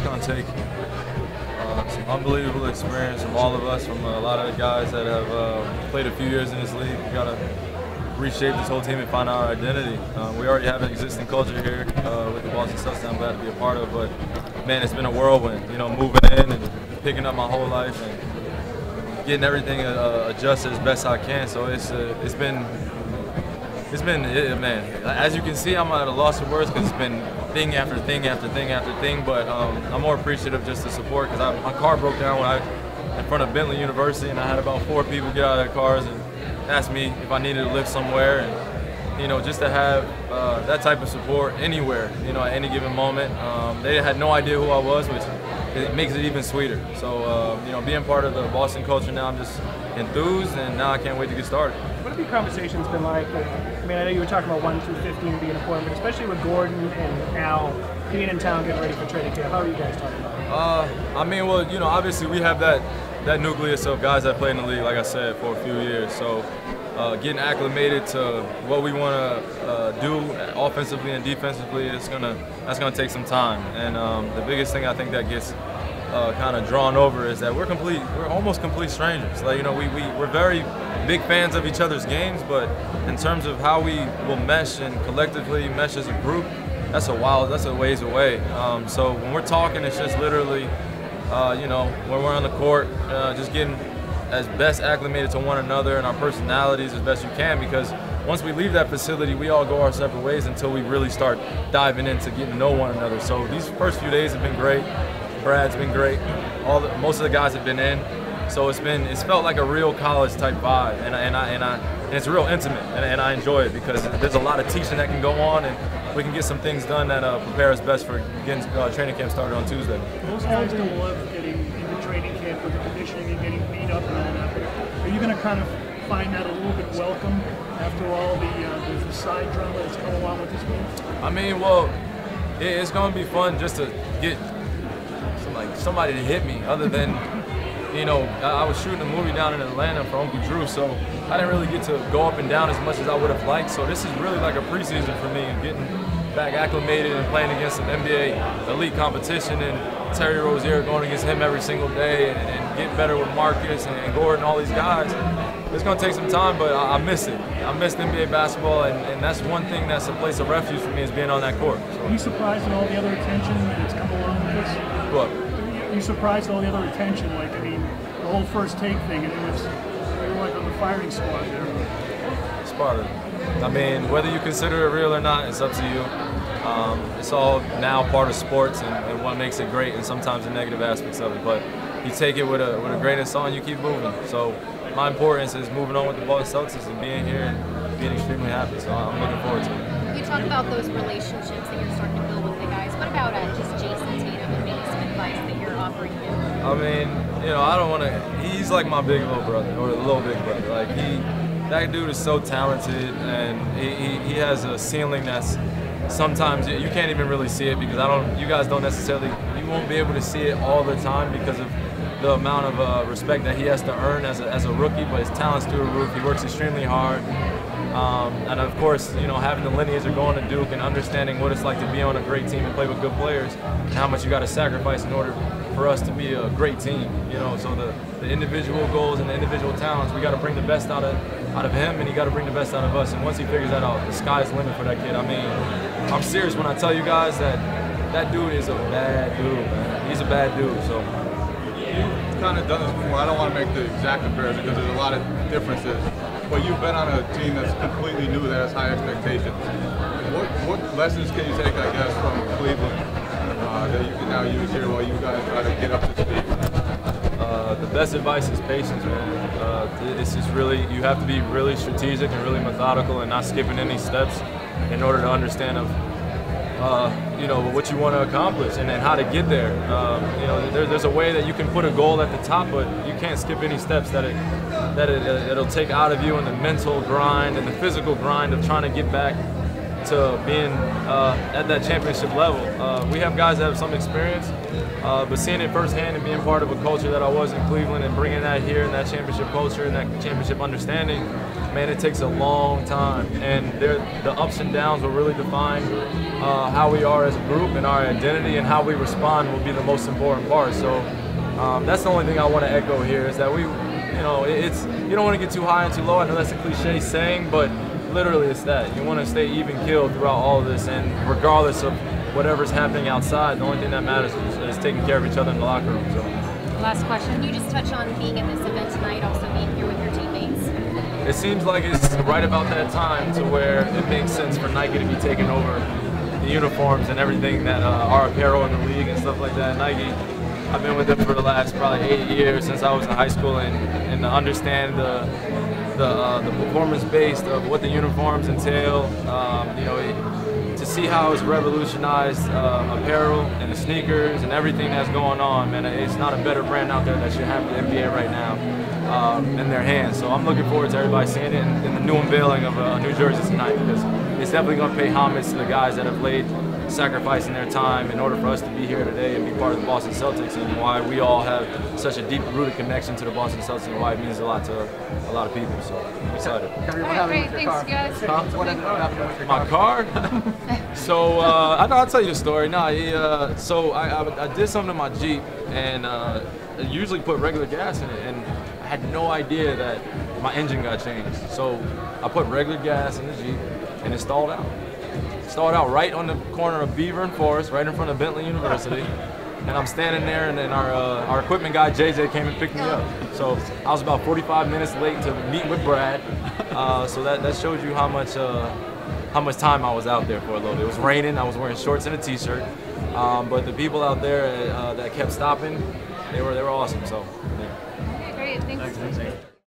going to take some unbelievable experience from all of us, from a lot of the guys that have played a few years in this league. We got to reshape this whole team and find our identity. We already have an existing culture here with the Boston Celtics I'm glad to be a part of, but man, it's been a whirlwind, you know, moving in and picking up my whole life and getting everything adjusted as best I can. So it's been man, as you can see, I'm at a loss of words because it's been thing after thing after thing after thing, but I'm more appreciative just the support because my car broke down in front of Bentley University, and I had about 4 people get out of their cars and ask me if I needed to live somewhere, and you know, just to have that type of support anywhere, you know, at any given moment. They had no idea who I was, which it makes it even sweeter. So you know, being part of the Boston culture now, I'm just enthused, and now I can't wait to get started. What have your conversations been like? I mean, I know you were talking about 1 through 15 being important, but especially with Gordon and Al being in town getting ready for training camp. How are you guys talking about it? I mean, well, you know, obviously we have that nucleus of guys that play in the league, like I said, for a few years. So getting acclimated to what we want to do offensively and defensively, that's gonna take some time. And the biggest thing I think that gets kind of drawn over is that we're almost complete strangers. Like, you know, we're very big fans of each other's games, but in terms of how we will mesh and collectively mesh as a group, that's a ways away. So when we're talking, it's just literally, you know, when we're on the court, just getting as best acclimated to one another and our personalities as best you can, because once we leave that facility, we all go our separate ways until we really start diving into getting to know one another. So these first few days have been great. Brad's been great. Most of the guys have been in. So it's felt like a real college type vibe, and it's real intimate, and I enjoy it because there's a lot of teaching that can go on, and we can get some things done that prepare us best for getting training camp started on Tuesday. Most guys don't love getting into training camp with the conditioning and getting beat up and all that. Are you going to kind of find that a little bit welcome after all the side drama that's come along with this game? I mean, well, it's going to be fun just to get somebody to hit me, other than, you know, I was shooting a movie down in Atlanta for Uncle Drew, so I didn't really get to go up and down as much as I would have liked. So this is really like a preseason for me, and getting back acclimated and playing against some NBA elite competition, and Terry Rozier going against him every single day, and getting better with Marcus and Gordon, all these guys. It's going to take some time, but I miss it. I miss NBA basketball, and that's one thing that's a place of refuge for me, is being on that court. So. Are you surprised at all the other attention that's come along with this? What? Are you surprised at all the other attention? Like, I mean, the whole first take thing, and it was, you were like on the firing squad there. It's part of it. I mean, whether you consider it real or not, it's up to you. It's all now part of sports, and what makes it great, and sometimes the negative aspects of it. But you take it with a grain of salt, and you keep moving. So my importance is moving on with the Boston Celtics and being here and being extremely happy. So I'm looking forward to it. You talk about those relationships that you're starting to build with the guys. What about just Jason Tatum and maybe some advice that you're offering him? I mean, you know, I don't want to. He's like my big little brother, or little big brother. Like that dude is so talented, and he has a ceiling that's sometimes you can't even really see it, because you guys don't necessarily, you won't be able to see it all the time because of the amount of respect that he has to earn as a rookie. But his talent's through the roof. He works extremely hard. And of course, you know, having the lineage of going to Duke and understanding what it's like to be on a great team and play with good players, and how much you got to sacrifice in order for us to be a great team. You know, so the individual goals and the individual talents, we got to bring the best out of him, and he got to bring the best out of us. And once he figures that out, the sky's the limit for that kid. I mean, I'm serious when I tell you guys that dude is a bad dude, man. He's a bad dude. So. You've kind of done this before. I don't want to make the exact comparison because there's a lot of differences. But you've been on a team that's completely new, that has high expectations. What lessons can you take, I guess, from Cleveland that you can now use here while you guys try to get up to speed? The best advice is patience, man. It's just really, you have to be really strategic and really methodical, and not skipping any steps in order to understand you know, what you want to accomplish and then how to get there. You know, there's a way that you can put a goal at the top, but you can't skip any steps that it'll take out of you, and the mental grind and the physical grind of trying to get back to being at that championship level. We have guys that have some experience, but seeing it firsthand and being part of a culture that I was in Cleveland and bringing that here and that championship culture and that championship understanding, man, it takes a long time. And the ups and downs will really define how we are as a group, and our identity and how we respond will be the most important part. So that's the only thing I want to echo here, is that it's you don't want to get too high and too low. I know that's a cliche saying, but literally it's that. You want to stay even keeled throughout all of this, and regardless of whatever's happening outside, the only thing that matters is taking care of each other in the locker room. So. Last question. Can you just touch on being in this event tonight, also being here with your teammates? It seems like it's right about that time to where it makes sense for Nike to be taking over the uniforms and everything that our apparel in the league and stuff like that. Nike, I've been with them for the last probably 8 years since I was in high school, and to understand the performance based of what the uniforms entail, to see how it's revolutionized apparel and the sneakers and everything that's going on, man. It's not a better brand out there that should have the NBA right now in their hands. So I'm looking forward to everybody seeing it in the new unveiling of New Jersey tonight, because it's definitely going to pay homage to the guys that have laid sacrificing their time in order for us to be here today and be part of the Boston Celtics, and why we all have such a deep-rooted connection to the Boston Celtics, and why it means a lot to a lot of people. So I'm excited. All right, great. Thanks, guys. What ended up happening with your My car? So I'll tell you the story. So I did something to my Jeep, and I usually put regular gas in it, and I had no idea that my engine got changed. So I put regular gas in the Jeep, and it stalled out. Stalled out right on the corner of Beaver and Forest, right in front of Bentley University. And I'm standing there, and then our equipment guy, JJ, came and picked me up. So I was about 45 minutes late to meet with Brad. So that shows you how much time I was out there for a little bit. It was raining, I was wearing shorts and a t-shirt. But the people out there that kept stopping, they were awesome. So yeah.